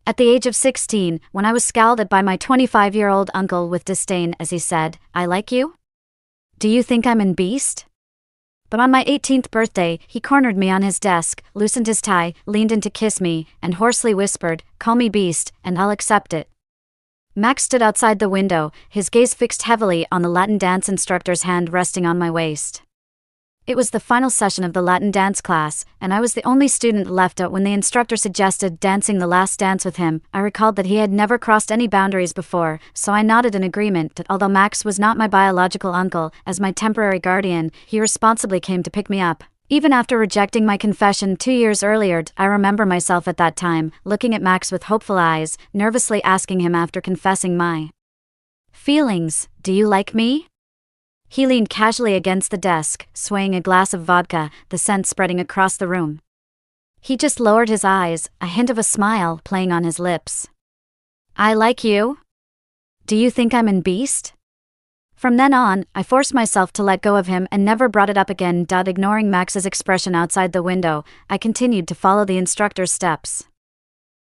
At the age of 16, when I was scowled at by my 25-year-old uncle with disdain as he said, "I like you? Do you think I'm in Beast?" But on my 18th birthday, he cornered me on his desk, loosened his tie, leaned in to kiss me, and hoarsely whispered, "Call me Beast, and I'll accept it." Max stood outside the window, his gaze fixed heavily on the Latin dance instructor's hand resting on my waist. It was the final session of the Latin dance class, and I was the only student left out when the instructor suggested dancing the last dance with him. I recalled that he had never crossed any boundaries before, so I nodded in agreement that although Max was not my biological uncle, as my temporary guardian, he responsibly came to pick me up. Even after rejecting my confession 2 years earlier, I remember myself at that time, looking at Max with hopeful eyes, nervously asking him after confessing my feelings, "Do you like me?" He leaned casually against the desk, swaying a glass of vodka, the scent spreading across the room. He just lowered his eyes, a hint of a smile playing on his lips. "I like you? Do you think I'm in Beast?" From then on, I forced myself to let go of him and never brought it up again. Ignoring Max's expression outside the window, I continued to follow the instructor's steps.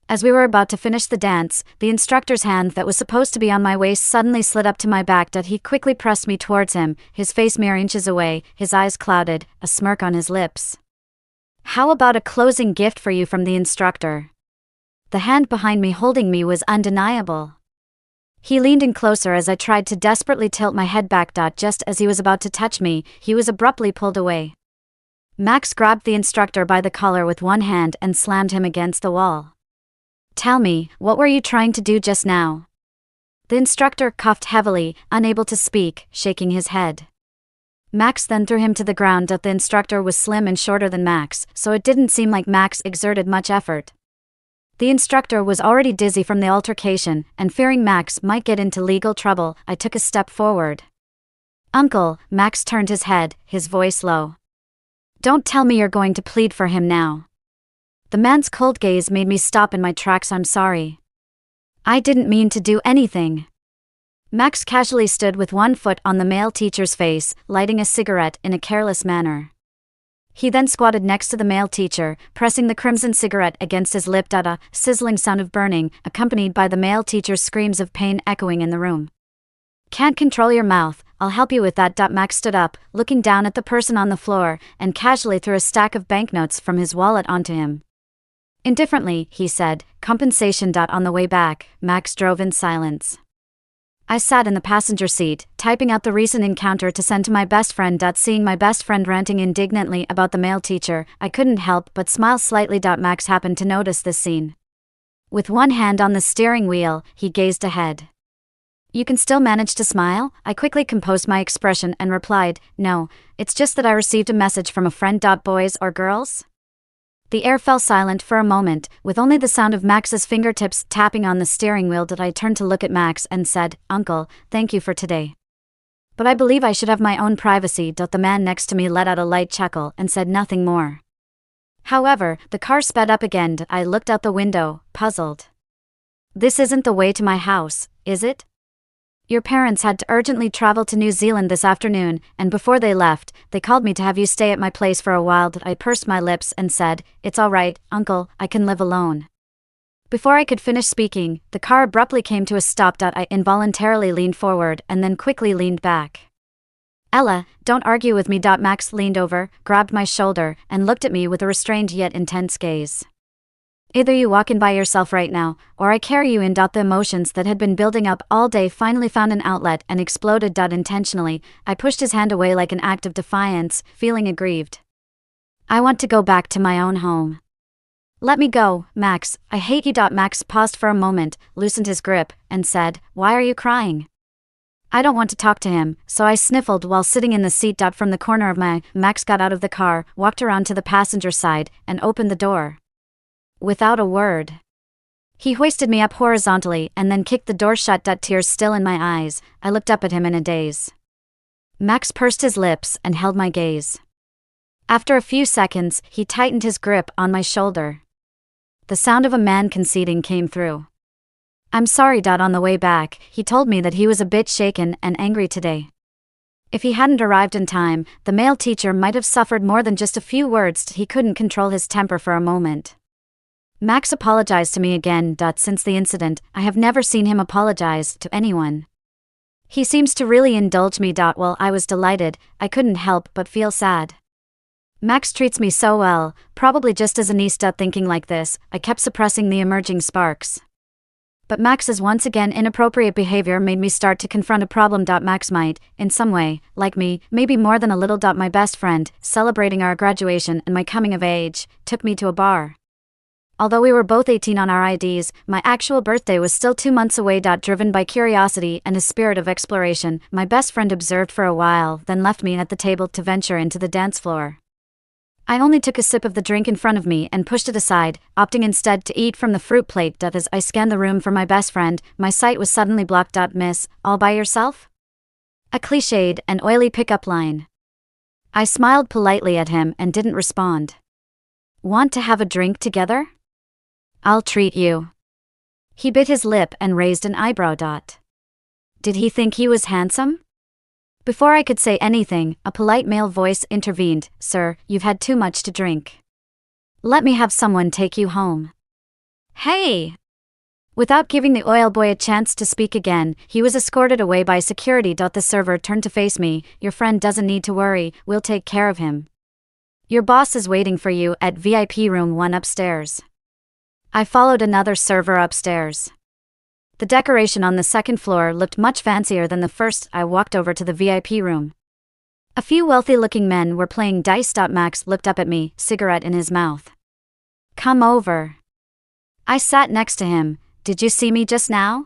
As we were about to finish the dance, the instructor's hand that was supposed to be on my waist suddenly slid up to my back. He quickly pressed me towards him, his face mere inches away, his eyes clouded, a smirk on his lips. "How about a closing gift for you from the instructor?" The hand behind me holding me was undeniable. He leaned in closer as I tried to desperately tilt my head back. Just as he was about to touch me, he was abruptly pulled away. Max grabbed the instructor by the collar with one hand and slammed him against the wall. "Tell me, what were you trying to do just now?" The instructor coughed heavily, unable to speak, shaking his head. Max then threw him to the ground. The instructor was slim and shorter than Max, so it didn't seem like Max exerted much effort. The instructor was already dizzy from the altercation, and fearing Max might get into legal trouble, I took a step forward. "Uncle," Max turned his head, his voice low. "Don't tell me you're going to plead for him now." The man's cold gaze made me stop in my tracks. "I'm sorry. I didn't mean to do anything." Max casually stood with one foot on the male teacher's face, lighting a cigarette in a careless manner. He then squatted next to the male teacher, pressing the crimson cigarette against his lip. A sizzling sound of burning, accompanied by the male teacher's screams of pain echoing in the room. "Can't control your mouth, I'll help you with that." Max stood up, looking down at the person on the floor, and casually threw a stack of banknotes from his wallet onto him. Indifferently, he said, "Compensation." On the way back, Max drove in silence. I sat in the passenger seat, typing out the recent encounter to send to my best friend. Seeing my best friend ranting indignantly about the male teacher, I couldn't help but smile slightly. Max happened to notice this scene. With one hand on the steering wheel, he gazed ahead. "You can still manage to smile?" I quickly composed my expression and replied, "No, it's just that I received a message from a friend. Boys or girls?" The air fell silent for a moment, with only the sound of Max's fingertips tapping on the steering wheel. I turned to look at Max and said, "Uncle, thank you for today. But I believe I should have my own privacy." The man next to me let out a light chuckle and said nothing more. However, the car sped up again. I looked out the window, puzzled. "This isn't the way to my house, is it? Your parents had to urgently travel to New Zealand this afternoon, and before they left, they called me to have you stay at my place for a while." I pursed my lips and said, "It's all right, Uncle, I can live alone." Before I could finish speaking, the car abruptly came to a stop. I involuntarily leaned forward and then quickly leaned back. "Ella, don't argue with me." Max leaned over, grabbed my shoulder, and looked at me with a restrained yet intense gaze. "Either you walk in by yourself right now, or I carry you in." The emotions that had been building up all day finally found an outlet and exploded. Intentionally, I pushed his hand away like an act of defiance, feeling aggrieved. "I want to go back to my own home." "Let me go, Max, I hate you." Max paused for a moment, loosened his grip, and said, "Why are you crying?" I don't want to talk to him, so I sniffled while sitting in the seat. From the corner of my Max got out of the car, walked around to the passenger side, and opened the door. Without a word, he hoisted me up horizontally and then kicked the door shut. Tears still in my eyes, I looked up at him in a daze. Max pursed his lips and held my gaze. After a few seconds, he tightened his grip on my shoulder. The sound of a man conceding came through. "I'm sorry." On the way back, he told me that he was a bit shaken and angry today. If he hadn't arrived in time, the male teacher might have suffered more than just a few words. He couldn't control his temper for a moment. Max apologized to me again. Since the incident, I have never seen him apologize to anyone. He seems to really indulge me. While I was delighted, I couldn't help but feel sad. Max treats me so well, probably just as a niece. Thinking like this, I kept suppressing the emerging sparks. But Max's once again inappropriate behavior made me start to confront a problem. Max might, in some way, like me, maybe more than a little. My best friend, celebrating our graduation and my coming of age, took me to a bar. Although we were both 18 on our IDs, my actual birthday was still 2 months away. Driven by curiosity and a spirit of exploration, my best friend observed for a while, then left me at the table to venture into the dance floor. I only took a sip of the drink in front of me and pushed it aside, opting instead to eat from the fruit plate. As I scanned the room for my best friend, my sight was suddenly blocked. Miss, all by yourself? A cliched and oily pickup line. I smiled politely at him and didn't respond. Want to have a drink together? I'll treat you. He bit his lip and raised an eyebrow. Did he think he was handsome? Before I could say anything, a polite male voice intervened. Sir, you've had too much to drink. Let me have someone take you home. Hey! Without giving the oil boy a chance to speak again, he was escorted away by security. The server turned to face me. Your friend doesn't need to worry, we'll take care of him. Your boss is waiting for you at VIP room 1 upstairs. I followed another server upstairs. The decoration on the second floor looked much fancier than the first. I walked over to the VIP room. A few wealthy-looking men were playing dice. Max looked up at me, cigarette in his mouth. Come over. I sat next to him. Did you see me just now?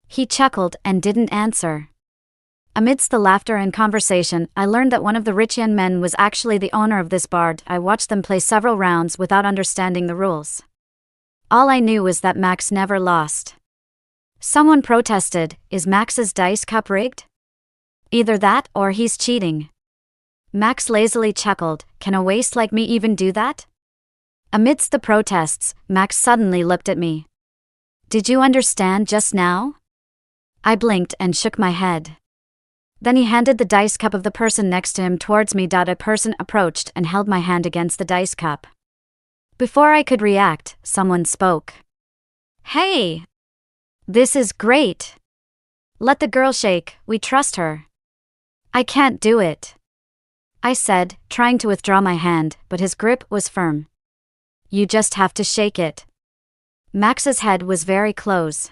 He chuckled and didn't answer. Amidst the laughter and conversation, I learned that one of the rich young men was actually the owner of this bar. I watched them play several rounds without understanding the rules. All I knew was that Max never lost. Someone protested, is Max's dice cup rigged? Either that or he's cheating. Max lazily chuckled, can a waste like me even do that? Amidst the protests, Max suddenly looked at me. Did you understand just now? I blinked and shook my head. Then he handed the dice cup of the person next to him towards me. A person approached and held my hand against the dice cup. Before I could react, someone spoke. Hey! This is great! Let the girl shake, we trust her. I can't do it, I said, trying to withdraw my hand, but his grip was firm. You just have to shake it. Max's head was very close,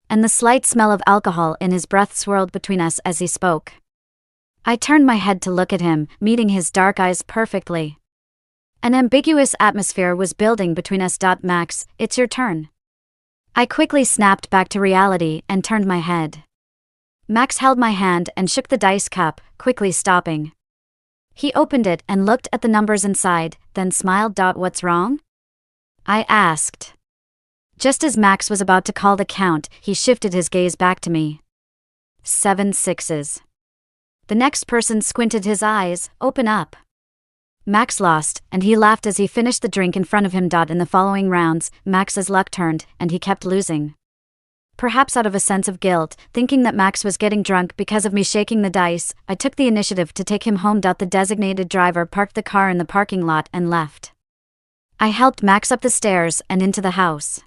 and the slight smell of alcohol in his breath swirled between us as he spoke. I turned my head to look at him, meeting his dark eyes perfectly. An ambiguous atmosphere was building between us. Max, it's your turn. I quickly snapped back to reality and turned my head. Max held my hand and shook the dice cup, quickly stopping. He opened it and looked at the numbers inside, then smiled. What's wrong? I asked. Just as Max was about to call the count, he shifted his gaze back to me. 7 6s. The next person squinted his eyes, open up. Max lost, and he laughed as he finished the drink in front of him. In the following rounds, Max's luck turned, and he kept losing. Perhaps out of a sense of guilt, thinking that Max was getting drunk because of me shaking the dice, I took the initiative to take him home. The designated driver parked the car in the parking lot and left. I helped Max up the stairs and into the house.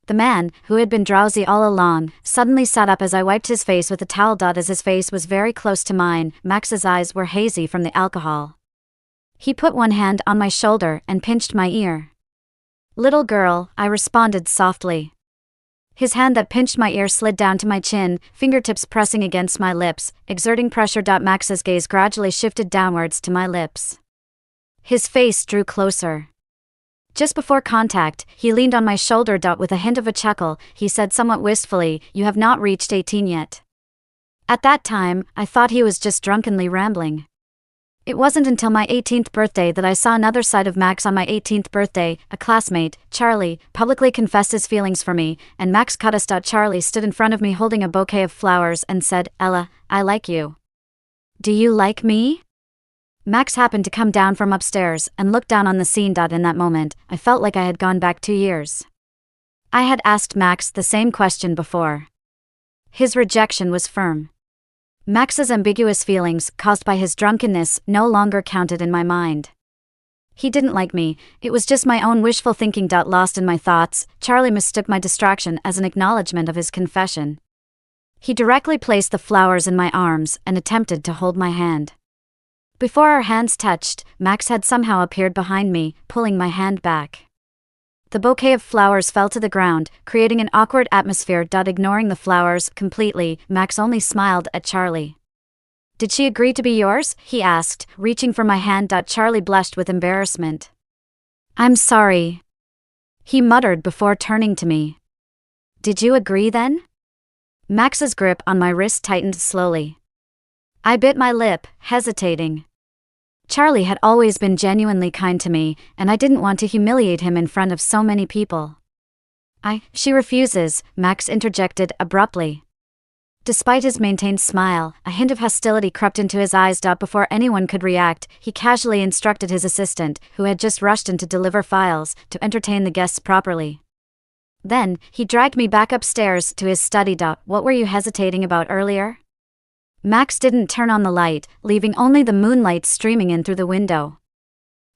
The man, who had been drowsy all along, suddenly sat up as I wiped his face with a towel. As his face was very close to mine, Max's eyes were hazy from the alcohol. He put one hand on my shoulder and pinched my ear. Little girl, I responded softly. His hand that pinched my ear slid down to my chin, fingertips pressing against my lips, exerting pressure. Max's gaze gradually shifted downwards to my lips. His face drew closer. Just before contact, he leaned on my shoulder. With a hint of a chuckle, he said somewhat wistfully, you have not reached 18 yet. At that time, I thought he was just drunkenly rambling. It wasn't until my 18th birthday that I saw another side of Max. On my 18th birthday, a classmate, Charlie, publicly confessed his feelings for me, and Max caught us. Charlie stood in front of me holding a bouquet of flowers and said, Ella, I like you. Do you like me? Max happened to come down from upstairs and looked down on the scene. In that moment, I felt like I had gone back 2 years. I had asked Max the same question before. His rejection was firm. Max's ambiguous feelings, caused by his drunkenness, no longer counted in my mind. He didn't like me, it was just my own wishful thinking. Lost in my thoughts, Charlie mistook my distraction as an acknowledgement of his confession. He directly placed the flowers in my arms and attempted to hold my hand. Before our hands touched, Max had somehow appeared behind me, pulling my hand back. The bouquet of flowers fell to the ground, creating an awkward atmosphere. Ignoring the flowers completely, Max only smiled at Charlie. "Did she agree to be yours?" he asked, reaching for my hand. Charlie blushed with embarrassment. "I'm sorry," he muttered before turning to me. "Did you agree then?" Max's grip on my wrist tightened slowly. I bit my lip, hesitating. Charlie had always been genuinely kind to me, and I didn't want to humiliate him in front of so many people. She refuses," Max interjected abruptly. Despite his maintained smile, a hint of hostility crept into his eyes. Before anyone could react, he casually instructed his assistant, who had just rushed in to deliver files, to entertain the guests properly. Then, he dragged me back upstairs to his study. "What were you hesitating about earlier?" Max didn't turn on the light, leaving only the moonlight streaming in through the window.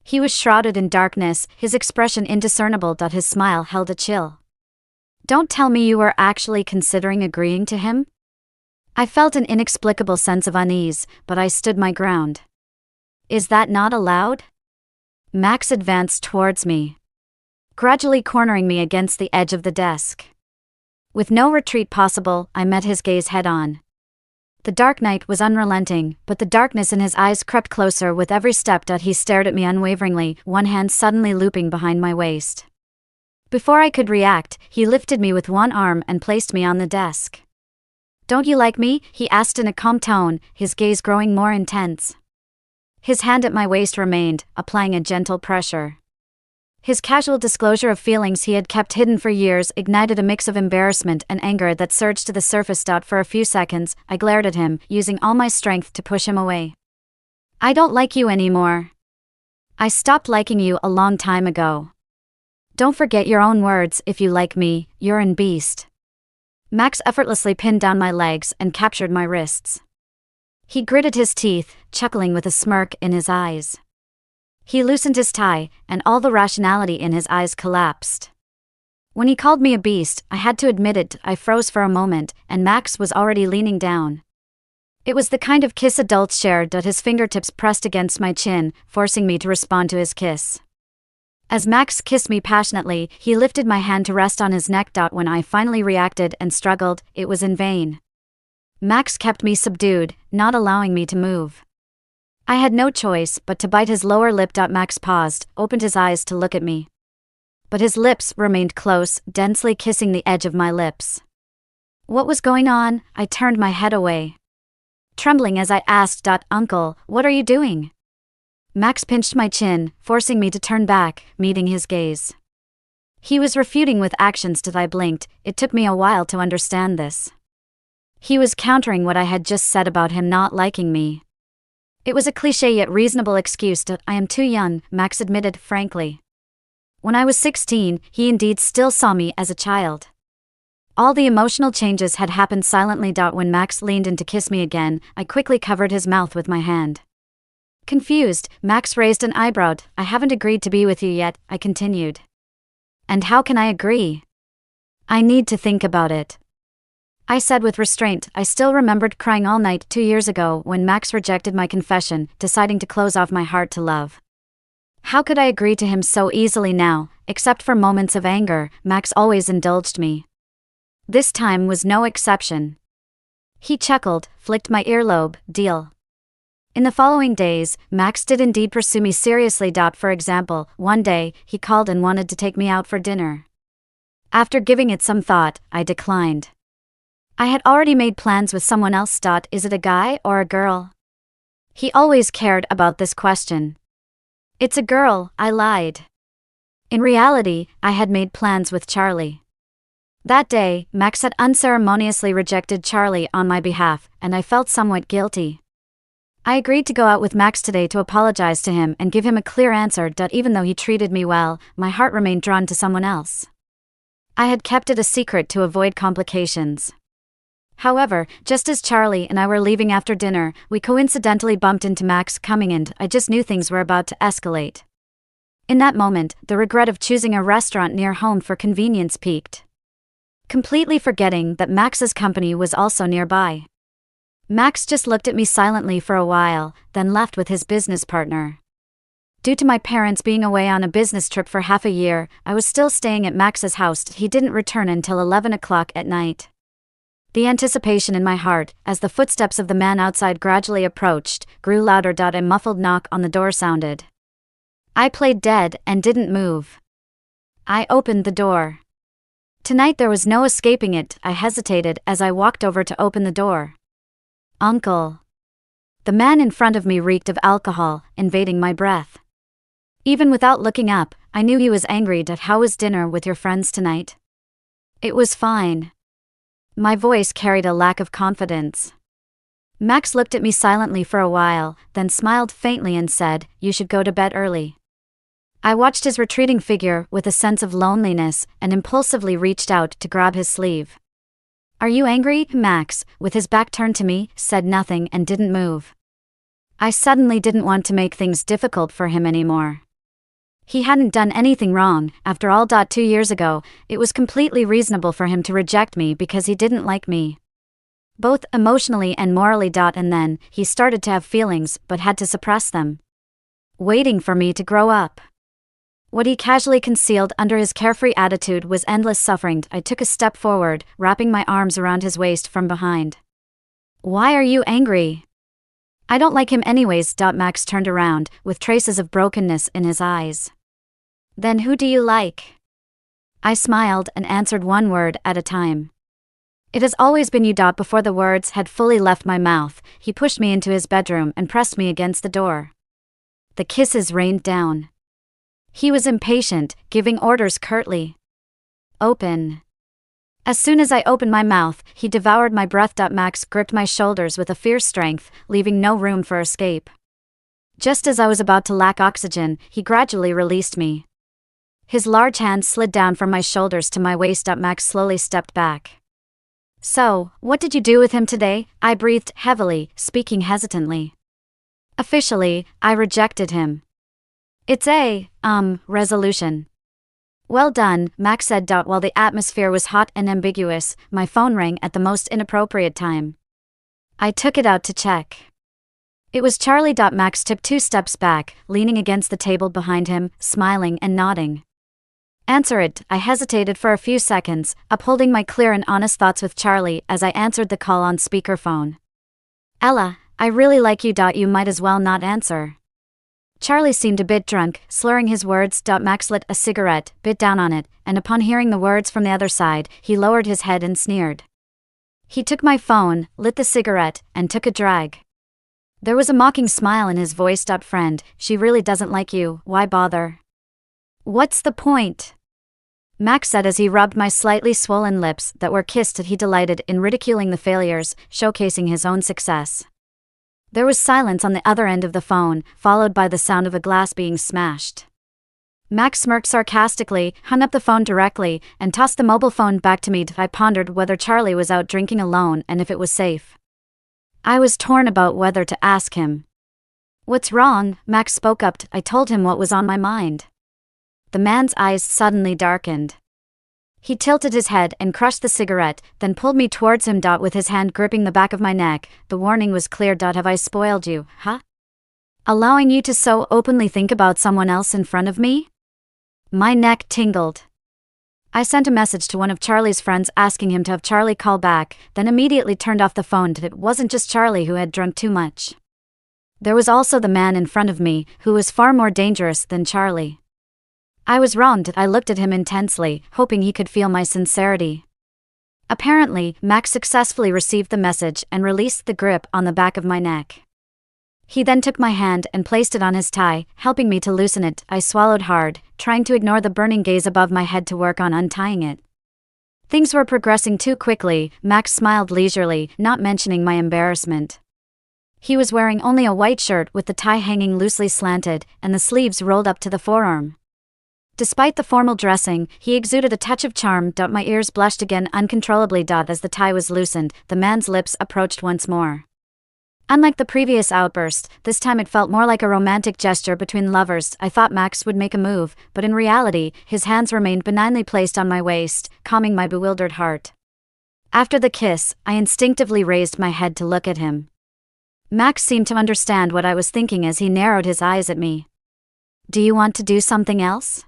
He was shrouded in darkness, his expression indiscernible. His smile held a chill. "Don't tell me you were actually considering agreeing to him?" I felt an inexplicable sense of unease, but I stood my ground. "Is that not allowed?" Max advanced towards me, gradually cornering me against the edge of the desk. With no retreat possible, I met his gaze head-on. The dark night was unrelenting, but the darkness in his eyes crept closer with every step. He stared at me unwaveringly, one hand suddenly looping behind my waist. Before I could react, he lifted me with one arm and placed me on the desk. "Don't you like me?" he asked in a calm tone, his gaze growing more intense. His hand at my waist remained, applying a gentle pressure. His casual disclosure of feelings he had kept hidden for years ignited a mix of embarrassment and anger that surged to the surface. For a few seconds, I glared at him, using all my strength to push him away. "I don't like you anymore. I stopped liking you a long time ago. Don't forget your own words. If you like me, you're an beast." Max effortlessly pinned down my legs and captured my wrists. He gritted his teeth, chuckling with a smirk in his eyes. He loosened his tie, and all the rationality in his eyes collapsed. When he called me a beast, I had to admit it. I froze for a moment, and Max was already leaning down. It was the kind of kiss adults share. His fingertips pressed against my chin, forcing me to respond to his kiss. As Max kissed me passionately, he lifted my hand to rest on his neck. When I finally reacted and struggled, it was in vain. Max kept me subdued, not allowing me to move. I had no choice but to bite his lower lip. Max paused, opened his eyes to look at me. But his lips remained close, densely kissing the edge of my lips. What was going on? I turned my head away, trembling as I asked, "Uncle, what are you doing?" Max pinched my chin, forcing me to turn back, meeting his gaze. He was refuting with actions. I blinked. It took me a while to understand this. He was countering what I had just said about him not liking me. It was a cliché yet reasonable excuse. "I am too young," Max admitted frankly. When I was 16, he indeed still saw me as a child. All the emotional changes had happened silently. When Max leaned in to kiss me again, I quickly covered his mouth with my hand. Confused, Max raised an eyebrow. "I haven't agreed to be with you yet," I continued. "And how can I agree?" "I need to think about it," I said with restraint. I still remembered crying all night 2 years ago when Max rejected my confession, deciding to close off my heart to love. How could I agree to him so easily now? Except for moments of anger, Max always indulged me. This time was no exception. He chuckled, flicked my earlobe. "Deal." In the following days, Max did indeed pursue me seriously. For example, one day, he called and wanted to take me out for dinner. After giving it some thought, I declined. I had already made plans with someone else. Is it a guy or a girl? He always cared about this question. "It's a girl," I lied. In reality, I had made plans with Charlie. That day, Max had unceremoniously rejected Charlie on my behalf, and I felt somewhat guilty. I agreed to go out with Max today to apologize to him and give him a clear answer. Even though he treated me well, my heart remained drawn to someone else. I had kept it a secret to avoid complications. However, just as Charlie and I were leaving after dinner, we coincidentally bumped into Max coming in. I just knew things were about to escalate. In that moment, the regret of choosing a restaurant near home for convenience peaked, completely forgetting that Max's company was also nearby. Max just looked at me silently for a while, then left with his business partner. Due to my parents being away on a business trip for half a year, I was still staying at Max's house. He didn't return until 11 o'clock at night. The anticipation in my heart, as the footsteps of the man outside gradually approached, grew louder. A muffled knock on the door sounded. I played dead and didn't move. I opened the door. Tonight there was no escaping it. I hesitated as I walked over to open the door. Uncle. The man in front of me reeked of alcohol, invading my breath. Even without looking up, I knew he was angry. How was dinner with your friends tonight? It was fine. My voice carried a lack of confidence. Max looked at me silently for a while, then smiled faintly and said, "You should go to bed early." I watched his retreating figure with a sense of loneliness and impulsively reached out to grab his sleeve. "Are you angry?" Max, with his back turned to me, said nothing and didn't move. I suddenly didn't want to make things difficult for him anymore. He hadn't done anything wrong. After all. 2 years ago, it was completely reasonable for him to reject me because he didn't like me, both emotionally and morally. And then, he started to have feelings but had to suppress them, waiting for me to grow up. What he casually concealed under his carefree attitude was endless suffering. I took a step forward, wrapping my arms around his waist from behind. "Why are you angry?" "I don't like him anyways." Max turned around, with traces of brokenness in his eyes. "Then who do you like?" I smiled and answered one word at a time. "It has always been you." Before the words had fully left my mouth, he pushed me into his bedroom and pressed me against the door. The kisses rained down. He was impatient, giving orders curtly. "Open." As soon as I opened my mouth, he devoured my breath. Max gripped my shoulders with a fierce strength, leaving no room for escape. Just as I was about to lack oxygen, he gradually released me. His large hand slid down from my shoulders to my waist. Max slowly stepped back. "So, what did you do with him today?" I breathed heavily, speaking hesitantly. "Officially, I rejected him. It's a, resolution." "Well done," Max said. While the atmosphere was hot and ambiguous, my phone rang at the most inappropriate time. I took it out to check. It was Charlie. Max took 2 steps back, leaning against the table behind him, smiling and nodding. "Answer it." I hesitated for a few seconds, upholding my clear and honest thoughts with Charlie as I answered the call on speakerphone. "Ella, I really like you. You might as well not answer." Charlie seemed a bit drunk, slurring his words. Max lit a cigarette, bit down on it, and upon hearing the words from the other side, he lowered his head and sneered. He took my phone, lit the cigarette, and took a drag. There was a mocking smile in his voice. "Friend, she really doesn't like you, why bother?" "What's the point?" Max said as he rubbed my slightly swollen lips that were kissed. He delighted in ridiculing the failures, showcasing his own success. There was silence on the other end of the phone, followed by the sound of a glass being smashed. Max smirked sarcastically, hung up the phone directly, and tossed the mobile phone back to me. I pondered whether Charlie was out drinking alone and if it was safe. I was torn about whether to ask him. "What's wrong?" Max spoke up. I told him what was on my mind. The man's eyes suddenly darkened. He tilted his head and crushed the cigarette, then pulled me towards him. With his hand gripping the back of my neck, the warning was clear. "Have I spoiled you, huh? Allowing you to so openly think about someone else in front of me?" My neck tingled. I sent a message to one of Charlie's friends asking him to have Charlie call back, then immediately turned off the phone. It wasn't just Charlie who had drunk too much. There was also the man in front of me, who was far more dangerous than Charlie. I was wrong. I looked at him intensely, hoping he could feel my sincerity. Apparently, Max successfully received the message and released the grip on the back of my neck. He then took my hand and placed it on his tie, helping me to loosen it. I swallowed hard, trying to ignore the burning gaze above my head to work on untying it. Things were progressing too quickly. Max smiled leisurely, not mentioning my embarrassment. He was wearing only a white shirt with the tie hanging loosely slanted, and the sleeves rolled up to the forearm. Despite the formal dressing, he exuded a touch of charm. My ears blushed again uncontrollably. As the tie was loosened, the man's lips approached once more. Unlike the previous outburst, this time it felt more like a romantic gesture between lovers. I thought Max would make a move, but in reality, his hands remained benignly placed on my waist, calming my bewildered heart. After the kiss, I instinctively raised my head to look at him. Max seemed to understand what I was thinking as he narrowed his eyes at me. "Do you want to do something else?"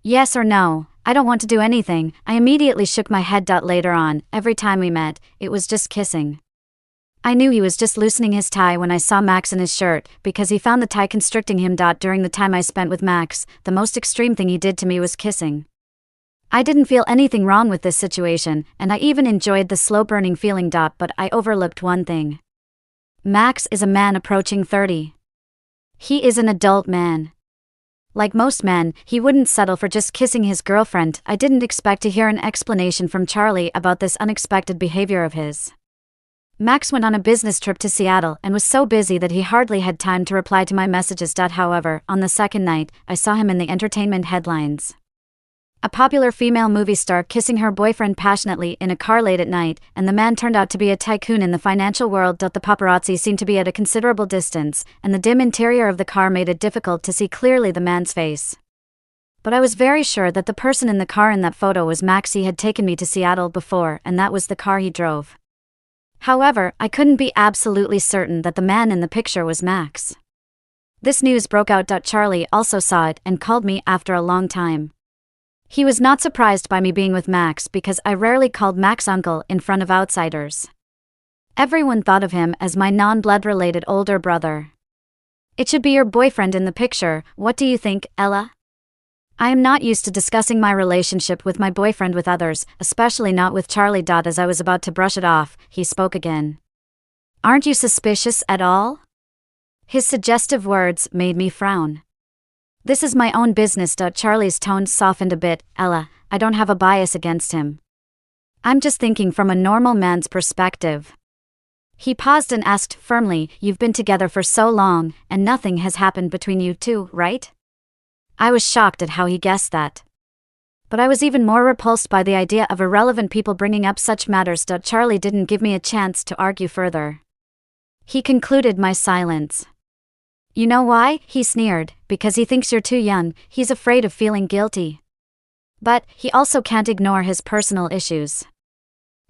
"Yes or no, I don't want to do anything." I immediately shook my head. Later on, every time we met, it was just kissing. I knew he was just loosening his tie when I saw Max in his shirt, because he found the tie constricting him. During the time I spent with Max, the most extreme thing he did to me was kissing. I didn't feel anything wrong with this situation, and I even enjoyed the slow-burning feeling. But I overlooked one thing. Max is a man approaching 30. He is an adult man. Like most men, he wouldn't settle for just kissing his girlfriend. I didn't expect to hear an explanation from Charlie about this unexpected behavior of his. Max went on a business trip to Seattle and was so busy that he hardly had time to reply to my messages. However, on the second night, I saw him in the entertainment headlines. A popular female movie star kissing her boyfriend passionately in a car late at night, and the man turned out to be a tycoon in the financial world. The paparazzi seemed to be at a considerable distance, and the dim interior of the car made it difficult to see clearly the man's face. But I was very sure that the person in the car in that photo was Max. He had taken me to Seattle before, and that was the car he drove. However, I couldn't be absolutely certain that the man in the picture was Max. This news broke out. Charlie also saw it and called me after a long time. He was not surprised by me being with Max because I rarely called Max uncle in front of outsiders. Everyone thought of him as my non-blood-related older brother. "It should be your boyfriend in the picture, what do you think, Ella?" I am not used to discussing my relationship with my boyfriend with others, especially not with Charlie. As I was about to brush it off, he spoke again. "Aren't you suspicious at all?" His suggestive words made me frown. "This is my own business." Charlie's tone softened a bit. "Ella, I don't have a bias against him. I'm just thinking from a normal man's perspective." He paused and asked firmly, "You've been together for so long, and nothing has happened between you two, right?" I was shocked at how he guessed that. But I was even more repulsed by the idea of irrelevant people bringing up such matters. Charlie didn't give me a chance to argue further. He concluded my silence. "You know why?" he sneered. "Because he thinks you're too young, he's afraid of feeling guilty. But he also can't ignore his personal issues.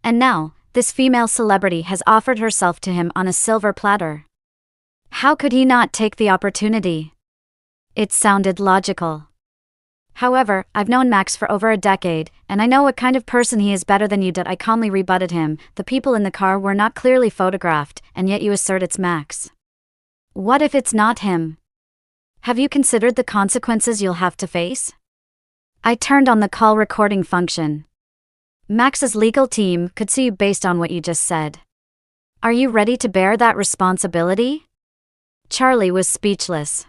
And now, this female celebrity has offered herself to him on a silver platter. How could he not take the opportunity?" It sounded logical. "However, I've known Max for over a decade, and I know what kind of person he is better than you did." I calmly rebutted him. "The people in the car were not clearly photographed, and yet you assert it's Max. What if it's not him? Have you considered the consequences you'll have to face?" I turned on the call recording function. "Max's legal team could sue you based on what you just said. Are you ready to bear that responsibility?" Charlie was speechless.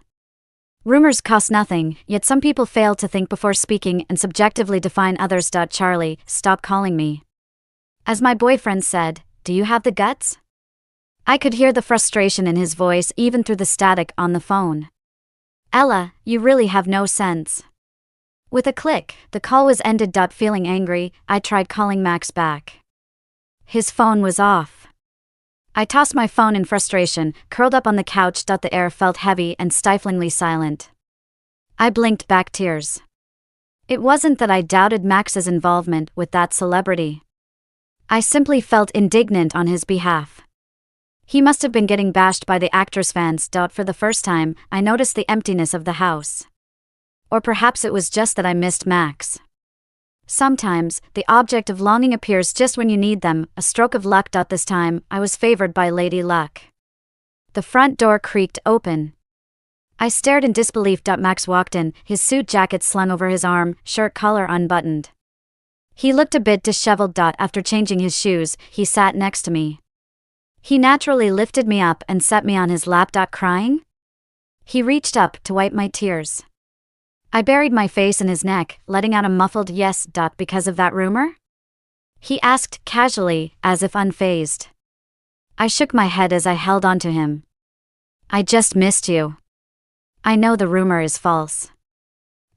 Rumors cost nothing, yet some people fail to think before speaking and subjectively define others. Charlie, stop calling me. As my boyfriend said, "Do you have the guts?" I could hear the frustration in his voice even through the static on the phone. "Ella, you really have no sense." With a click, the call was ended. Feeling angry, I tried calling Max back. His phone was off. I tossed my phone in frustration, curled up on the couch. The air felt heavy and stiflingly silent. I blinked back tears. It wasn't that I doubted Max's involvement with that celebrity. I simply felt indignant on his behalf. He must have been getting bashed by the actor's fans. For the first time, I noticed the emptiness of the house. Or perhaps it was just that I missed Max. Sometimes, the object of longing appears just when you need them, a stroke of luck. This time, I was favored by Lady Luck. The front door creaked open. I stared in disbelief. Max walked in, his suit jacket slung over his arm, shirt collar unbuttoned. He looked a bit disheveled. After changing his shoes, he sat next to me. He naturally lifted me up and set me on his lap. Crying? He reached up to wipe my tears. I buried my face in his neck, letting out a muffled yes. Because of that rumor? He asked casually, as if unfazed. I shook my head as I held on to him. "I just missed you. I know the rumor is false."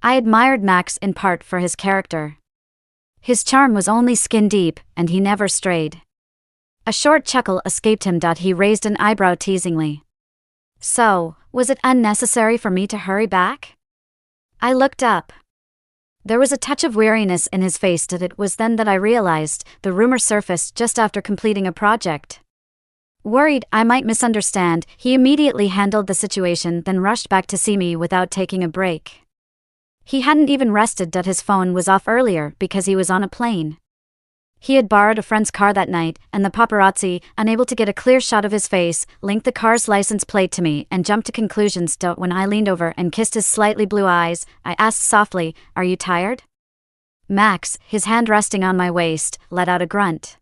I admired Max in part for his character. His charm was only skin deep, and he never strayed. A short chuckle escaped him. He raised an eyebrow teasingly. So, was it unnecessary for me to hurry back? I looked up. There was a touch of weariness in his face. It was then that I realized the rumor surfaced just after completing a project. Worried I might misunderstand, he immediately handled the situation, then rushed back to see me without taking a break. He hadn't even rested. His phone was off earlier because he was on a plane. He had borrowed a friend's car that night, and the paparazzi, unable to get a clear shot of his face, linked the car's license plate to me and jumped to conclusions. When I leaned over and kissed his slightly blue eyes, I asked softly, "Are you tired?" Max, his hand resting on my waist, let out a grunt.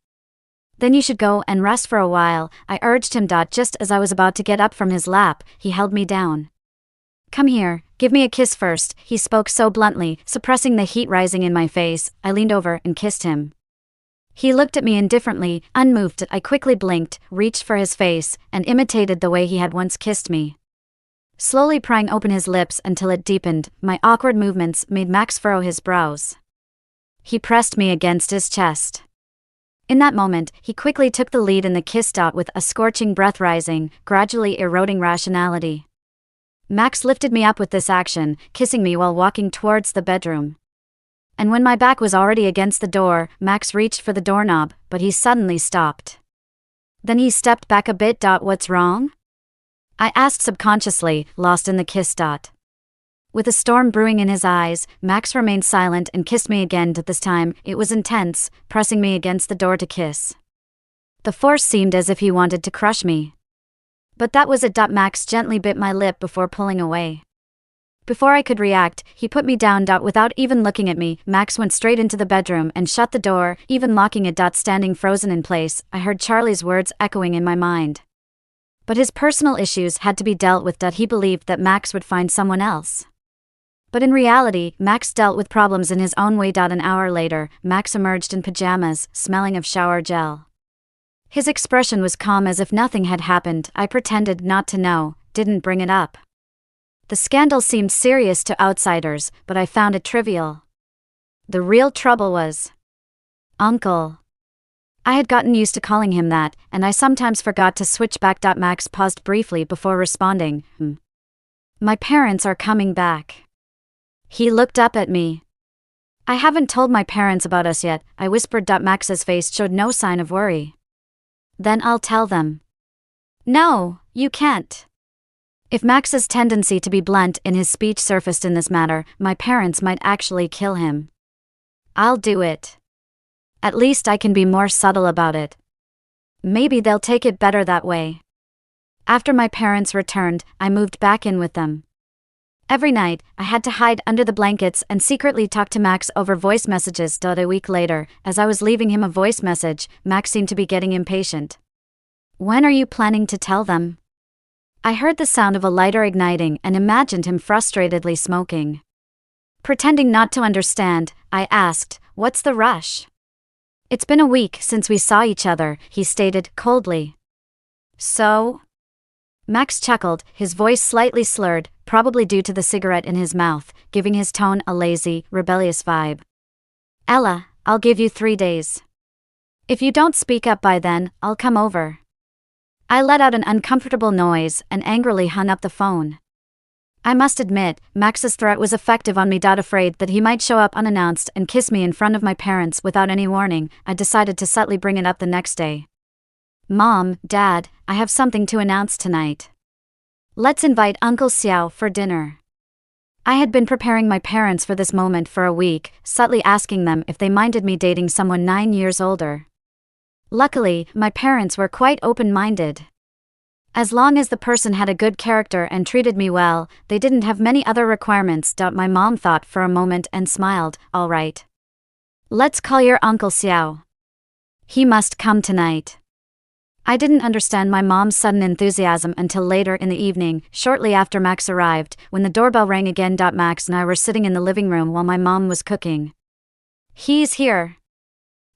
"Then you should go and rest for a while," I urged him. Just as I was about to get up from his lap, he held me down. "Come here, give me a kiss first," he spoke so bluntly, suppressing the heat rising in my face. I leaned over and kissed him. He looked at me indifferently, unmoved. I quickly blinked, reached for his face, and imitated the way he had once kissed me. Slowly prying open his lips until it deepened, my awkward movements made Max furrow his brows. He pressed me against his chest. In that moment, he quickly took the lead in the kiss. With a scorching breath rising, gradually eroding rationality. Max lifted me up with this action, kissing me while walking towards the bedroom. And when my back was already against the door, Max reached for the doorknob, but he suddenly stopped. Then he stepped back a bit. "What's wrong?" I asked subconsciously, lost in the kiss. With a storm brewing in his eyes, Max remained silent and kissed me again. This time, it was intense, pressing me against the door to kiss. The force seemed as if he wanted to crush me. But that was it. Max gently bit my lip before pulling away. Before I could react, he put me down. Without even looking at me, Max went straight into the bedroom and shut the door, even locking it. Standing frozen in place, I heard Charlie's words echoing in my mind. But his personal issues had to be dealt with. He believed that Max would find someone else. But in reality, Max dealt with problems in his own way. An hour later, Max emerged in pajamas, smelling of shower gel. His expression was calm as if nothing had happened. I pretended not to know, didn't bring it up. The scandal seemed serious to outsiders, but I found it trivial. The real trouble was Uncle. I had gotten used to calling him that, and I sometimes forgot to switch back. Max paused briefly before responding, "My parents are coming back." He looked up at me. "I haven't told my parents about us yet," I whispered. Max's face showed no sign of worry. "Then I'll tell them." "No, you can't." If Max's tendency to be blunt in his speech surfaced in this matter, my parents might actually kill him. "I'll do it. At least I can be more subtle about it. Maybe they'll take it better that way." After my parents returned, I moved back in with them. Every night, I had to hide under the blankets and secretly talk to Max over voice messages. A week later, as I was leaving him a voice message, Max seemed to be getting impatient. "When are you planning to tell them?" I heard the sound of a lighter igniting and imagined him frustratedly smoking. Pretending not to understand, I asked, "What's the rush?" "It's been a week since we saw each other," he stated coldly. "So?" Max chuckled, his voice slightly slurred, probably due to the cigarette in his mouth, giving his tone a lazy, rebellious vibe. "Ella, I'll give you 3 days. If you don't speak up by then, I'll come over." I let out an uncomfortable noise and angrily hung up the phone. I must admit, Max's threat was effective on me. Afraid that he might show up unannounced and kiss me in front of my parents without any warning, I decided to subtly bring it up the next day. "Mom, Dad, I have something to announce tonight. Let's invite Uncle Xiao for dinner." I had been preparing my parents for this moment for a week, subtly asking them if they minded me dating someone 9 years older. Luckily, my parents were quite open-minded. As long as the person had a good character and treated me well, they didn't have many other requirements. My mom thought for a moment and smiled, "All right. Let's call your Uncle Xiao. He must come tonight." I didn't understand my mom's sudden enthusiasm until later in the evening, shortly after Max arrived, when the doorbell rang again. Max and I were sitting in the living room while my mom was cooking. "He's here.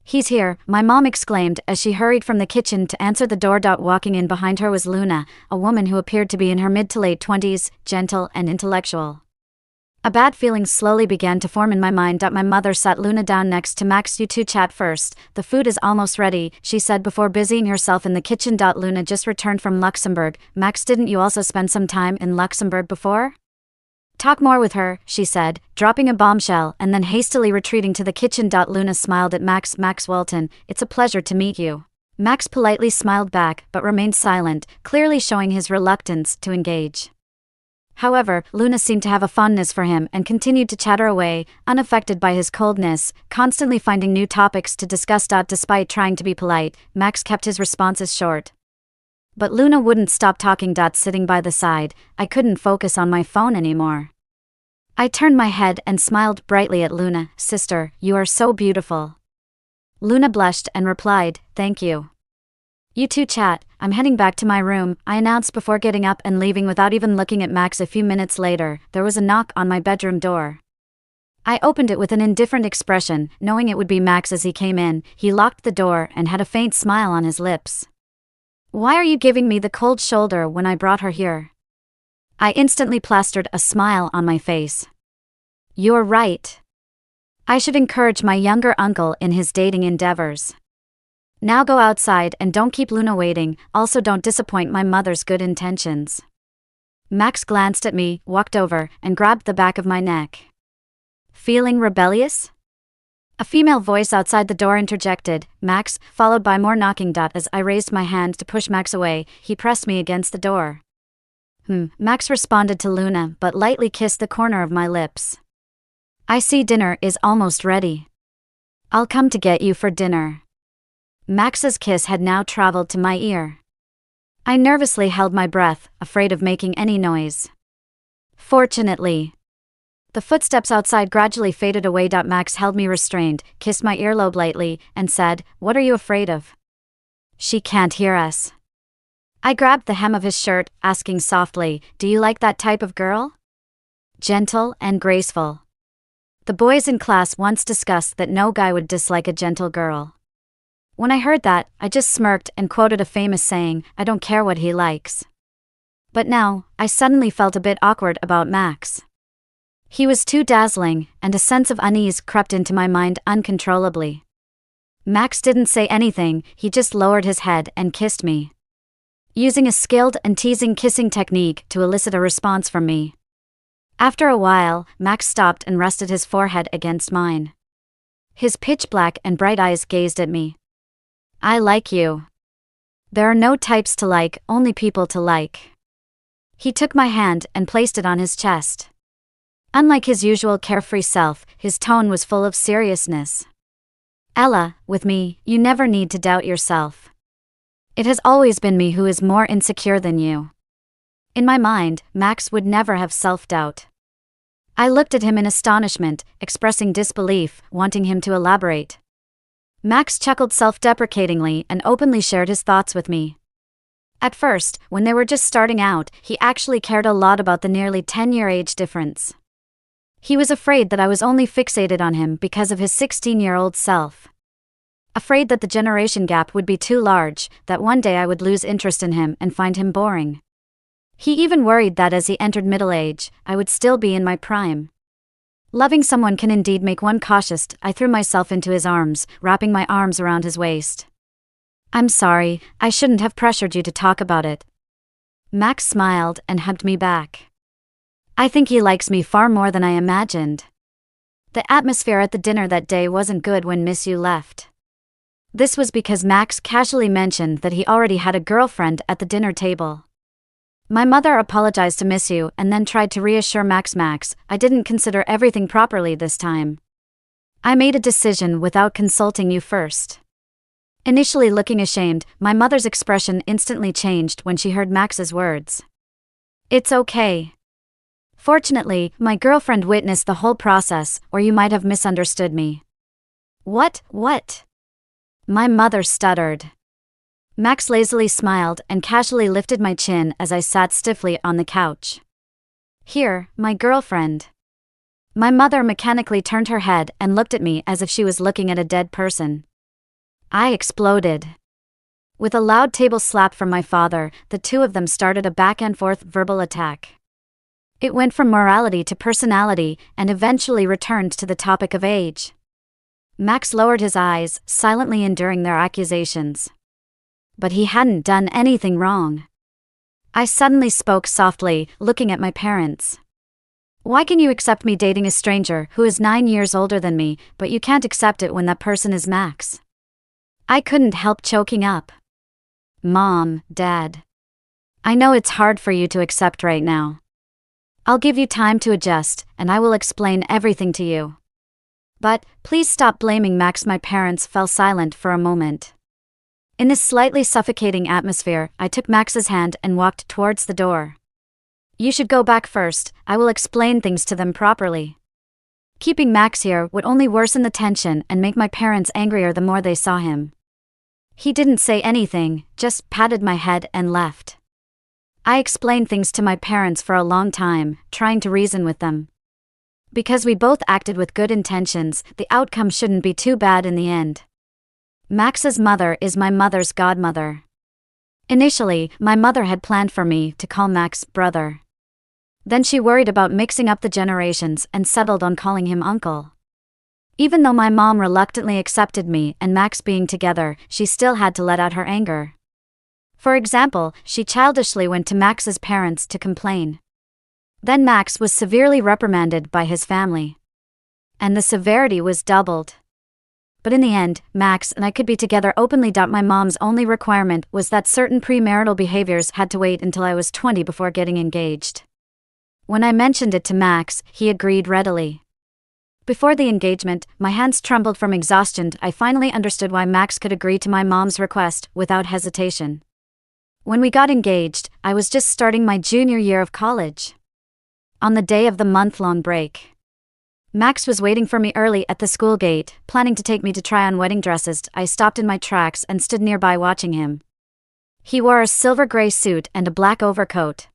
He's here," my mom exclaimed as she hurried from the kitchen to answer the door. Walking in behind her was Luna, a woman who appeared to be in her mid to late 20s, gentle and intellectual. A bad feeling slowly began to form in my mind. My mother sat Luna down next to Max. "You two chat first. The food is almost ready," she said before busying herself in the kitchen. "Luna just returned from Luxembourg. Max, didn't you also spend some time in Luxembourg before?" "Talk more with her," she said, dropping a bombshell and then hastily retreating to the kitchen. Luna smiled at Max. "Max Welton, it's a pleasure to meet you." Max politely smiled back but remained silent, clearly showing his reluctance to engage. However, Luna seemed to have a fondness for him and continued to chatter away, unaffected by his coldness, constantly finding new topics to discuss. Despite trying to be polite, Max kept his responses short. But Luna wouldn't stop talking. Sitting by the side, I couldn't focus on my phone anymore. I turned my head and smiled brightly at Luna. "Sister, you are so beautiful." Luna blushed and replied, "Thank you." "You two chat, I'm heading back to my room," I announced before getting up and leaving without even looking at Max. A few minutes later, there was a knock on my bedroom door. I opened it with an indifferent expression, knowing it would be Max. As he came in, he locked the door and had a faint smile on his lips. "Why are you giving me the cold shoulder when I brought her here?" I instantly plastered a smile on my face. "You're right. I should encourage my younger uncle in his dating endeavors. Now go outside and don't keep Luna waiting, also don't disappoint my mother's good intentions." Max glanced at me, walked over, and grabbed the back of my neck. "Feeling rebellious?" A female voice outside the door interjected, "Max," followed by more knocking. As I raised my hand to push Max away, he pressed me against the door. Max responded to Luna but lightly kissed the corner of my lips. "I see dinner is almost ready. I'll come to get you for dinner." Max's kiss had now traveled to my ear. I nervously held my breath, afraid of making any noise. Fortunately, the footsteps outside gradually faded away. Max held me restrained, kissed my earlobe lightly, and said, "What are you afraid of?" "She can't hear us." I grabbed the hem of his shirt, asking softly, "Do you like that type of girl? Gentle and graceful." The boys in class once discussed that no guy would dislike a gentle girl. When I heard that, I just smirked and quoted a famous saying, "I don't care what he likes." But now, I suddenly felt a bit awkward about Max. He was too dazzling, and a sense of unease crept into my mind uncontrollably. Max didn't say anything, he just lowered his head and kissed me, using a skilled and teasing kissing technique to elicit a response from me. After a while, Max stopped and rested his forehead against mine. His pitch-black and bright eyes gazed at me. "I like you. There are no types to like, only people to like." He took my hand and placed it on his chest. Unlike his usual carefree self, his tone was full of seriousness. "Ella, with me, you never need to doubt yourself. It has always been me who is more insecure than you." In my mind, Max would never have self-doubt. I looked at him in astonishment, expressing disbelief, wanting him to elaborate. Max chuckled self-deprecatingly and openly shared his thoughts with me. At first, when they were just starting out, he actually cared a lot about the nearly 10-year age difference. He was afraid that I was only fixated on him because of his 16-year-old self. Afraid that the generation gap would be too large, that one day I would lose interest in him and find him boring. He even worried that as he entered middle age, I would still be in my prime. Loving someone can indeed make one cautious. I threw myself into his arms, wrapping my arms around his waist. "I'm sorry, I shouldn't have pressured you to talk about it." Max smiled and hugged me back. "I think he likes me far more than I imagined." The atmosphere at the dinner that day wasn't good when Miss Yu left. This was because Max casually mentioned that he already had a girlfriend at the dinner table. My mother apologized to Miss Yu and then tried to reassure Max. "I didn't consider everything properly this time. I made a decision without consulting you first." Initially looking ashamed, my mother's expression instantly changed when she heard Max's words. "It's okay. Fortunately, my girlfriend witnessed the whole process, or you might have misunderstood me." What? My mother stuttered. Max lazily smiled and casually lifted my chin as I sat stiffly on the couch. "Here, my girlfriend." My mother mechanically turned her head and looked at me as if she was looking at a dead person. I exploded. With a loud table slap from my father, the two of them started a back-and-forth verbal attack. It went from morality to personality and eventually returned to the topic of age. Max lowered his eyes, silently enduring their accusations. But he hadn't done anything wrong. I suddenly spoke softly, looking at my parents. Why can you accept me dating a stranger who is 9 years older than me, but you can't accept it when that person is Max? I couldn't help choking up. Mom, Dad. I know it's hard for you to accept right now. I'll give you time to adjust, and I will explain everything to you. But, please stop blaming Max. My parents fell silent for a moment. In this slightly suffocating atmosphere, I took Max's hand and walked towards the door. You should go back first, I will explain things to them properly. Keeping Max here would only worsen the tension and make my parents angrier the more they saw him. He didn't say anything, just patted my head and left. I explained things to my parents for a long time, trying to reason with them. Because we both acted with good intentions, the outcome shouldn't be too bad in the end. Max's mother is my mother's godmother. Initially, my mother had planned for me to call Max brother. Then she worried about mixing up the generations and settled on calling him uncle. Even though my mom reluctantly accepted me and Max being together, she still had to let out her anger. For example, she childishly went to Max's parents to complain. Then Max was severely reprimanded by his family. And the severity was doubled. But in the end, Max and I could be together openly. My mom's only requirement was that certain premarital behaviors had to wait until I was 20 before getting engaged. When I mentioned it to Max, he agreed readily. Before the engagement, my hands trembled from exhaustion. I finally understood why Max could agree to my mom's request without hesitation. When we got engaged, I was just starting my junior year of college. On the day of the month-long break, Max was waiting for me early at the school gate, planning to take me to try on wedding dresses. I stopped in my tracks and stood nearby watching him. He wore a silver-gray suit and a black overcoat.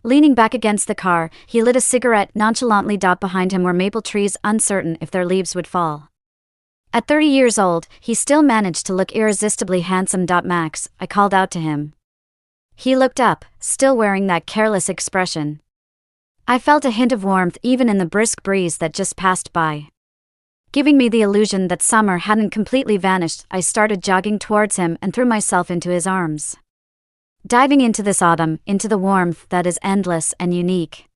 Leaning back against the car, he lit a cigarette nonchalantly. Behind him were maple trees, uncertain if their leaves would fall. At 30 years old, he still managed to look irresistibly handsome. Max, I called out to him. He looked up, still wearing that careless expression. I felt a hint of warmth even in the brisk breeze that just passed by. Giving me the illusion that summer hadn't completely vanished, I started jogging towards him and threw myself into his arms. Diving into this autumn, into the warmth that is endless and unique.